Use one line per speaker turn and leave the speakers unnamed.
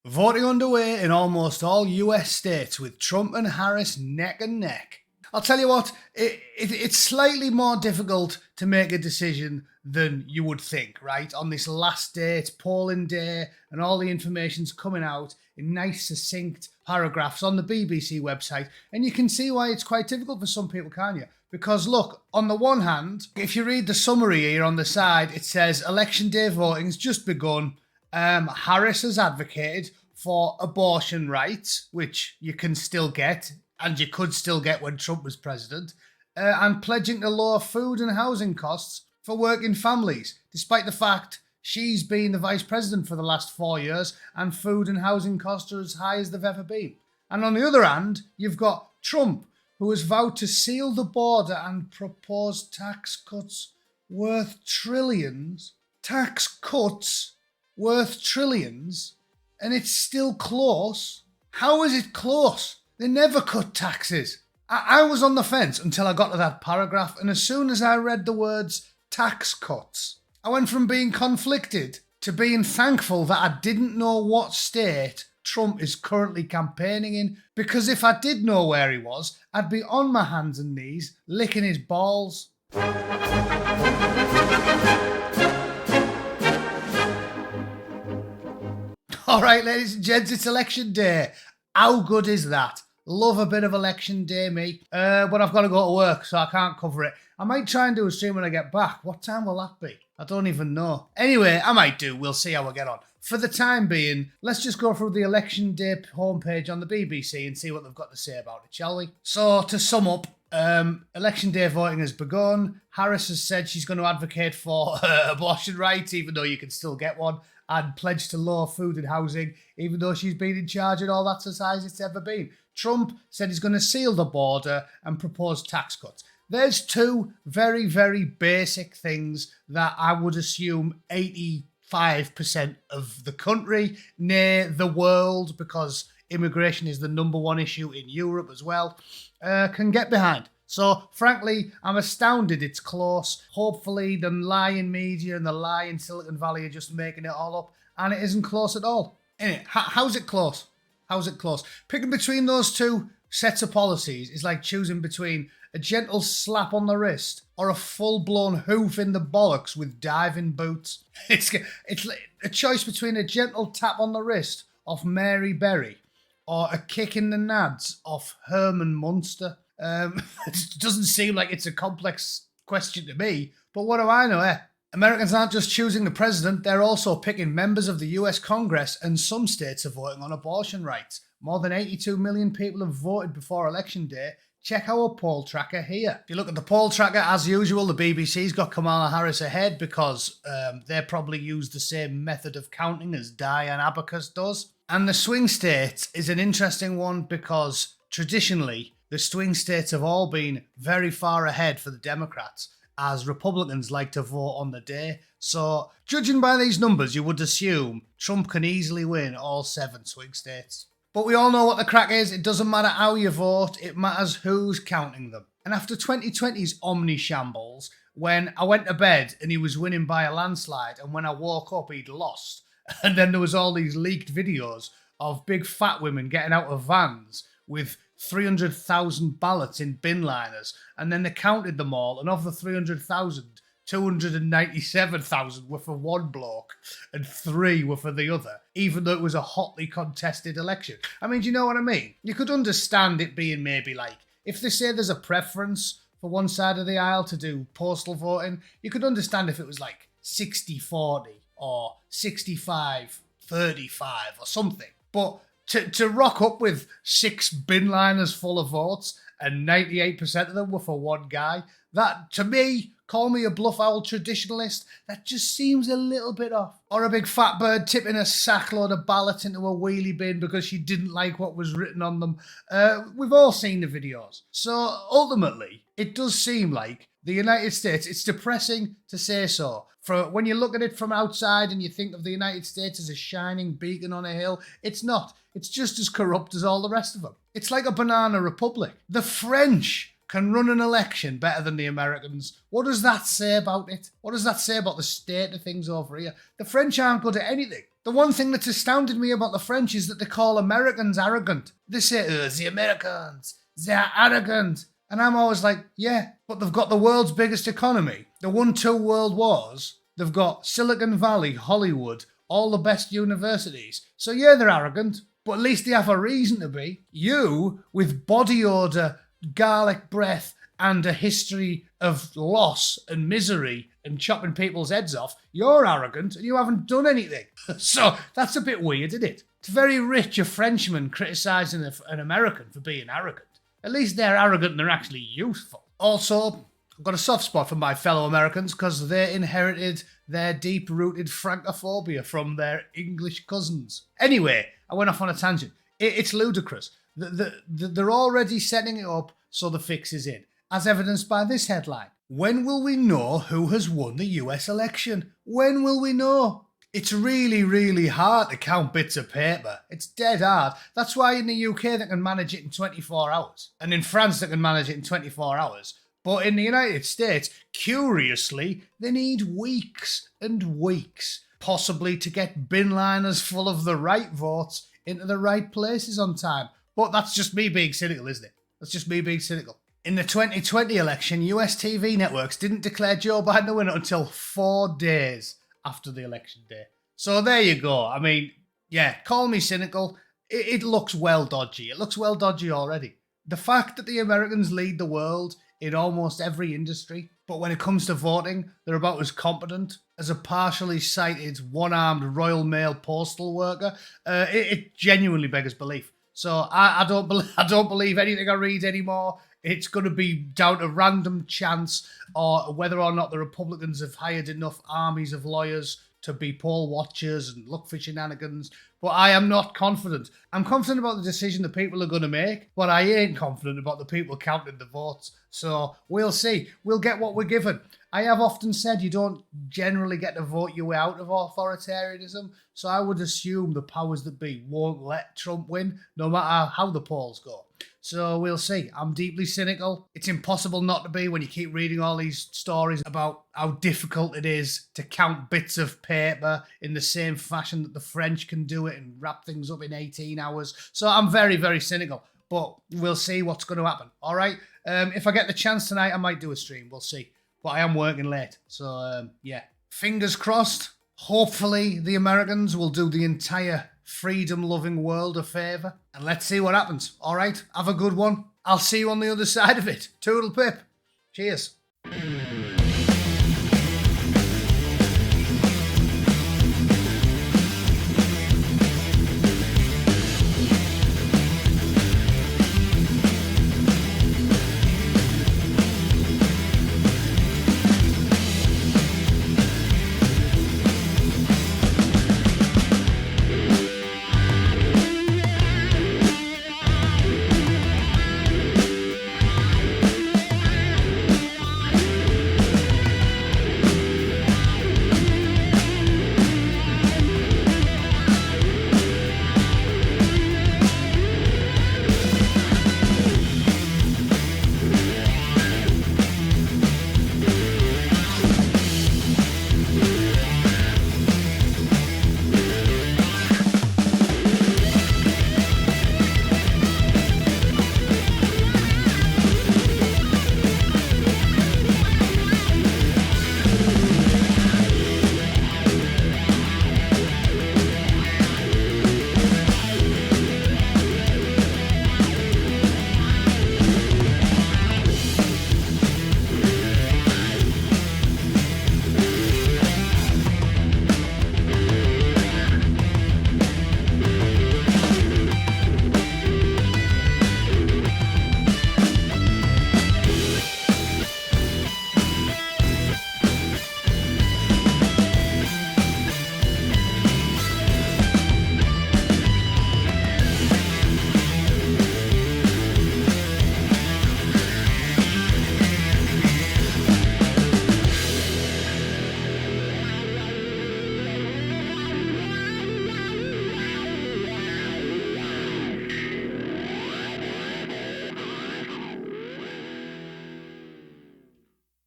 Voting underway in almost all US states with Trump and Harris neck and neck. I'll tell you what, it's slightly more difficult to make a decision than you would think, right? On this last day, it's polling day, and all the information's coming out in nice, succinct paragraphs on the BBC website. And you can see why it's quite difficult for some people, can't you? Because look, on the one hand, if you read the summary here on the side, it says election day voting's just begun. Harris has advocated for abortion rights, which you can still get, and you could still get when Trump was president, and pledging to lower food and housing costs for working families, despite the fact she's been the vice president for the last 4 years and food and housing costs are as high as they've ever been. And on the other hand, you've got Trump, who has vowed to seal the border and propose tax cuts worth trillions. Tax cuts worth trillions, and it's still close. How is it close? They never cut taxes. I was on the fence until I got to that paragraph, and as soon as I read the words tax cuts, I went from being conflicted to being thankful that I didn't know what state Trump is currently campaigning in, because if I did know where he was, I'd be on my hands and knees licking his balls. All right, ladies and gents, it's election day. How good is that? Love a bit of election day, me. But I've got to go to work, so I can't cover it. I might try and do a stream when I get back. What time will that be? I don't even know. Anyway, I might do. We'll see how I get on. For the time being, let's just go through the election day homepage on the BBC and see what they've got to say about it, shall we? So, to sum up, election day voting has begun. Harris has said she's going to advocate for abortion rights, even though you can still get one, and pledged to lower food and housing, even though she's been in charge and all that's as high as it's ever been. Trump said he's going to seal the border and propose tax cuts. There's two very, very basic things that I would assume 85% of the country, nay, the world, because immigration is the number one issue in Europe as well, can get behind. So, frankly, I'm astounded it's close. Hopefully, the lying media and the lying Silicon Valley are just making it all up, and it isn't close at all. Anyway, how's it close? How's it close? Picking between those two sets of policies is like choosing between a gentle slap on the wrist or a full-blown hoof in the bollocks with diving boots. It's a choice between a gentle tap on the wrist off Mary Berry or a kick in the nads off Herman Munster. It doesn't seem like it's a complex question to me, but what do I know, Americans aren't just choosing the president, they're also picking members of the US Congress, and some states are voting on abortion rights. More than 82 million people have voted before election day. Check our poll tracker here. If you look at the poll tracker, as usual, the BBC's got Kamala Harris ahead because they probably use the same method of counting as Diane Abacus does. And the swing states is an interesting one because traditionally, the swing states have all been very far ahead for the Democrats, as Republicans like to vote on the day. So, judging by these numbers, you would assume Trump can easily win all 7 swing states. But we all know what the crack is. It doesn't matter how you vote, it matters who's counting them. And after 2020's omni-shambles, when I went to bed and he was winning by a landslide, and when I woke up he'd lost, and then there was all these leaked videos of big fat women getting out of vans with 300,000 ballots in bin liners, and then they counted them all, and of the 300,000, 297,000 were for one bloke and 3 were for the other, even though it was a hotly contested election. I mean, do you know what I mean? You could understand it being maybe like, if they say there's a preference for one side of the aisle to do postal voting, you could understand if it was like 60-40 or 65-35 or something. But to rock up with 6 bin liners full of votes and 98% of them were for one guy, that, to me, call me a bluff owl traditionalist, that just seems a little bit off. Or a big fat bird tipping a sackload of ballots into a wheelie bin because she didn't like what was written on them. We've all seen the videos. So, ultimately, it does seem like the United States, it's depressing to say so. For when you look at it from outside and you think of the United States as a shining beacon on a hill, it's not. It's just as corrupt as all the rest of them. It's like a banana republic. The French can run an election better than the Americans. What does that say about it? What does that say about the state of things over here? The French aren't good at anything. The one thing that's astounded me about the French is that they call Americans arrogant. They say, the Americans, they're arrogant. And I'm always like, yeah, but they've got the world's biggest economy. They won 2 world wars. They've got Silicon Valley, Hollywood, all the best universities. So yeah, they're arrogant, but at least they have a reason to be. You, with body odour, garlic breath, and a history of loss and misery and chopping people's heads off, you're arrogant and you haven't done anything. So that's a bit weird, isn't it? It's very rich a Frenchman criticising an American for being arrogant. At least they're arrogant and they're actually useful. Also, I've got a soft spot for my fellow Americans because they inherited their deep-rooted Francophobia from their English cousins. Anyway, I went off on a tangent. It's ludicrous. They're already setting it up so the fix is in, as evidenced by this headline. When will we know who has won the US election? When will we know? It's really, really hard to count bits of paper. It's dead hard. That's why in the UK they can manage it in 24 hours. And in France they can manage it in 24 hours. But in the United States, curiously, they need weeks and weeks, possibly to get bin liners full of the right votes into the right places on time. But that's just me being cynical, isn't it? That's just me being cynical. In the 2020 election, US TV networks didn't declare Joe Biden the winner until 4 days after the election day. So there you go. I mean, yeah, call me cynical. It looks well dodgy. It looks well dodgy already. The fact that the Americans lead the world in almost every industry, but when it comes to voting, they're about as competent as a partially sighted, one-armed Royal Mail postal worker, it genuinely beggars belief. So I don't believe anything I read anymore. It's going to be down to random chance or whether or not the Republicans have hired enough armies of lawyers to be poll watchers and look for shenanigans. But I am not confident. I'm confident about the decision the people are going to make, but I ain't confident about the people counting the votes. So we'll see. We'll get what we're given. I have often said you don't generally get to vote your way out of authoritarianism, so I would assume the powers that be won't let Trump win, no matter how the polls go. So we'll see. I'm deeply cynical. It's impossible not to be when you keep reading all these stories about how difficult it is to count bits of paper in the same fashion that the French can do it and wrap things up in 18 hours. So I'm very, very cynical. But we'll see what's going to happen. All right? If I get the chance tonight, I might do a stream. We'll see. But I am working late. So, yeah. Fingers crossed. Hopefully the Americans will do the entire freedom-loving world a favour. And let's see what happens. All right? Have a good one. I'll see you on the other side of it. Toodle pip. Cheers.